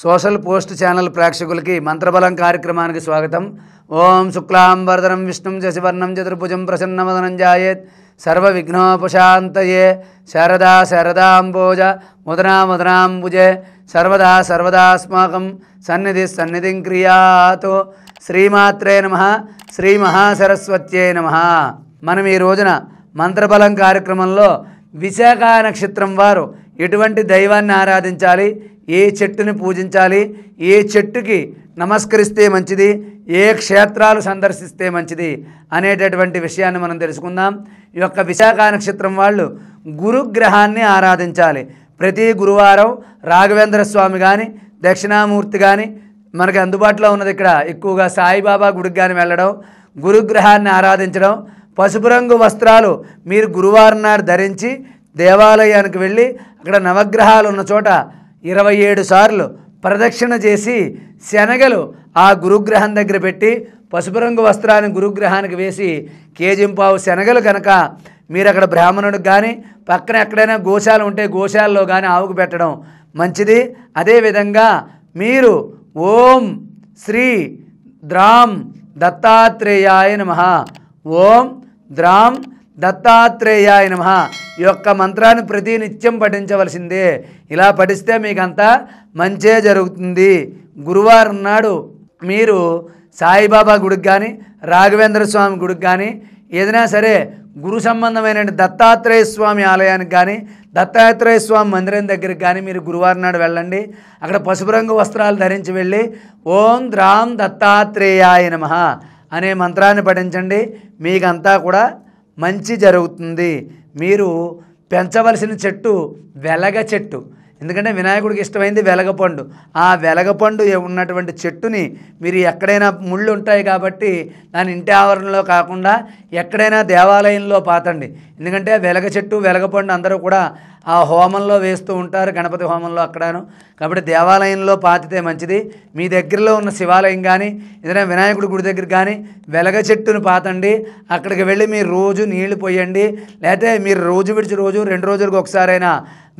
Social post channel ప్రేక్షకులకి మంత్రబలం కార్యక్రమానికి స్వాగతం. ఓం శుక్లాంబరధరం విష్ణుం శశివర్ణం చతుర్భుజం ప్రసన్నవదనం ధ్యాయేత్ సర్వ విఘ్నోపశాంతయే. శారదా శారదాంబోజ ముదనా ముదనాంబుజే సర్వదా సర్వదాస్మాకం సన్నిధిం క్రియాతు. శ్రీమాత్రే నమః. శ్రీ మహాసరస్వత్యై నమః. మనం ఈ రోజున మంత్రబలం కార్యక్రమంలో విశాఖ నక్షత్రం వారు ఎటువంటి దైవాన్ని ఆరాధించాలి, ఏ చెట్టుని పూజించాలి, ఏ చెట్టుకి నమస్కరిస్తే మంచిది, ఏ క్షేత్రాలు సందర్శిస్తే మంచిది అనేటటువంటి విషయాన్ని మనం తెలుసుకుందాం. ఈ యొక్క విశాఖ నక్షత్రం వాళ్ళు గురుగ్రహాన్ని ఆరాధించాలి. ప్రతి గురువారం రాఘవేంద్ర స్వామి కానీ దక్షిణామూర్తి కానీ మనకి అందుబాటులో ఉన్నది. ఇక్కడ ఎక్కువగా సాయిబాబా గుడికి కానీ వెళ్ళడం, గురుగ్రహాన్ని ఆరాధించడం, పసుపు రంగు వస్త్రాలు మీరు గురువారం నాడు ధరించి దేవాలయానికి వెళ్ళి అక్కడ నవగ్రహాలు ఉన్న చోట 27 సార్లు ప్రదక్షిణ చేసి శనగలు ఆ గురుగ్రహం దగ్గర పెట్టి పసుపు రంగు వస్త్రాన్ని గురుగ్రహానికి వేసి కేజింపావు శనగలు కనుక మీరు అక్కడ బ్రాహ్మణుడికి కానీ పక్కన ఎక్కడైనా గోశాల ఉంటే గోశాలలో కానీ ఆవుకు పెట్టడం మంచిది. అదేవిధంగా మీరు ఓం శ్రీ ద్రాం దత్తాత్రేయాయ నమః, ఓం ద్రాం దత్తాత్రేయాయ నమః ఈ యొక్క మంత్రాన్ని ప్రతినిత్యం పఠించవలసిందే. ఇలా పఠిస్తే మీకంతా మంచే జరుగుతుంది. గురువారం నాడు మీరు సాయిబాబా గుడికి కానీ రాఘవేంద్ర స్వామి గుడికి కానీ ఏదైనా సరే గురు సంబంధమైన దత్తాత్రేయ స్వామి ఆలయానికి కానీ దత్తాత్రేయ స్వామి మందిరం దగ్గరికి కానీ మీరు గురువారం నాడు వెళ్ళండి. అక్కడ పసుపు రంగు వస్త్రాలు ధరించి వెళ్ళి ఓం ద్రాం దత్తాత్రేయాయ నమః అనే మంత్రాన్ని పఠించండి. మీకంతా కూడా మంచి జరుగుతుంది. మీరు పెంచవలసిన చెట్టు వెలగ చెట్టు. ఎందుకంటే వినాయకుడికి ఇష్టమైంది వెలగపండు. ఆ వెలగపండు ఉన్నటువంటి చెట్టుని మీరు ఎక్కడైనా ముళ్ళు ఉంటాయి కాబట్టి దాని ఇంటి ఆవరణలో కాకుండా ఎక్కడైనా దేవాలయంలో పాతండి. ఎందుకంటే వెలగ చెట్టు వెలగపండు అందరూ కూడా ఆ హోమంలో వేస్తూ ఉంటారు, గణపతి హోమంలో అక్కడను. కాబట్టి దేవాలయంలో పాతితే మంచిది. మీ దగ్గరలో ఉన్న శివాలయం కానీ ఏదైనా వినాయకుడి గుడి దగ్గర కానీ వెలగ చెట్టును పాతండి. అక్కడికి వెళ్ళి మీరు రోజు నీళ్లు పోయండి. లేకపోతే మీరు రోజు విడిచి రోజు 2 రోజులకు ఒకసారైనా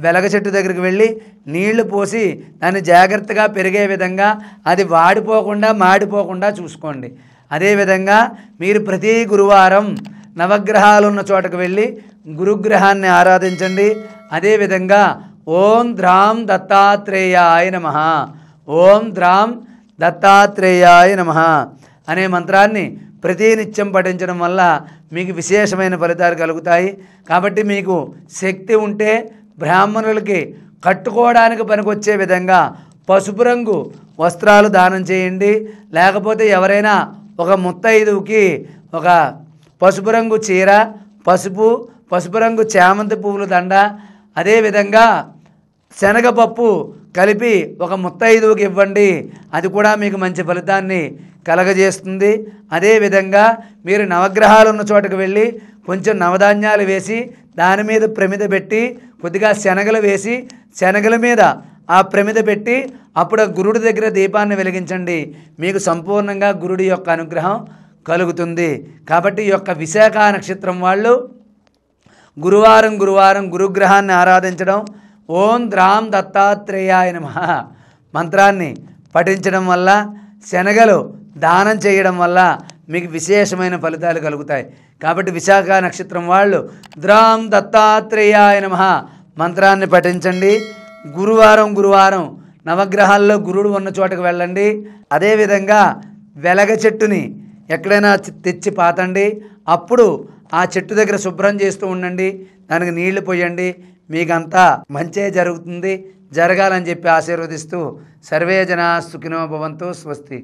వెలగ చెట్టు దగ్గరికి వెళ్ళి నీళ్లు పోసి దాన్ని జాగ్రత్తగా పెరిగే విధంగా అది వాడిపోకుండా మాడిపోకుండా చూసుకోండి. అదేవిధంగా మీరు ప్రతి గురువారం నవగ్రహాలు ఉన్న చోటకు వెళ్ళి గురుగ్రహాన్ని ఆరాధించండి. అదేవిధంగా ఓం ద్రాం దత్తాత్రేయాయ నమః, ఓం ద్రాం దత్తాత్రేయాయ నమః అనే మంత్రాన్ని ప్రతినిత్యం పఠించడం వల్ల మీకు విశేషమైన ఫలితాలు కలుగుతాయి. కాబట్టి మీకు శక్తి ఉంటే బ్రాహ్మణులకి కట్టుకోవడానికి పనికొచ్చే విధంగా పసుపు రంగు వస్త్రాలు దానం చేయండి. లేకపోతే ఎవరైనా ఒక ముత్తైదువుకి ఒక పసుపు రంగు చీర, పసుపు రంగు చామంతి పువ్వుల దండ, అదేవిధంగా శనగపప్పు కలిపి ఒక ముత్తైదువుకి ఇవ్వండి. అది కూడా మీకు మంచి ఫలితాన్ని కలగజేస్తుంది. అదేవిధంగా మీరు నవగ్రహాలు ఉన్న చోటకు వెళ్ళి కొంచెం నవధాన్యాలు వేసి దాని మీద ప్రమిద పెట్టి కొద్దిగా శనగలు వేసి శనగల మీద ఆ ప్రమిద పెట్టి అప్పుడు గురుడి దగ్గర దీపాన్ని వెలిగించండి. మీకు సంపూర్ణంగా గురుడి యొక్క అనుగ్రహం కలుగుతుంది. కాబట్టి ఈ యొక్క విశాఖ నక్షత్రం వాళ్ళు గురువారం గురుగ్రహాన్ని ఆరాధించడం, ఓం ద్రాం దత్తాత్రేయాయ నమః మంత్రాన్ని పఠించడం వల్ల, శనగలు దానం చేయడం వల్ల మీకు విశేషమైన ఫలితాలు కలుగుతాయి. కాబట్టి విశాఖ నక్షత్రం వాళ్ళు ద్రాం దత్తాత్రేయాయ నమః మంత్రాన్ని పఠించండి. గురువారం నవగ్రహాల్లో గురుడు ఉన్న చోటకు వెళ్ళండి. అదేవిధంగా వెలగ చెట్టుని ఎక్కడైనా తెచ్చి పాతండి. అప్పుడు ఆ చెట్టు దగ్గర శుభ్రం చేస్తూ ఉండండి, దానికి నీళ్లు పోయండి. మీకంతా మంచే జరుగుతుంది. జరగాలని చెప్పి ఆశీర్వదిస్తూ సర్వే జనా సుఖినో భవంతు. స్వస్తి.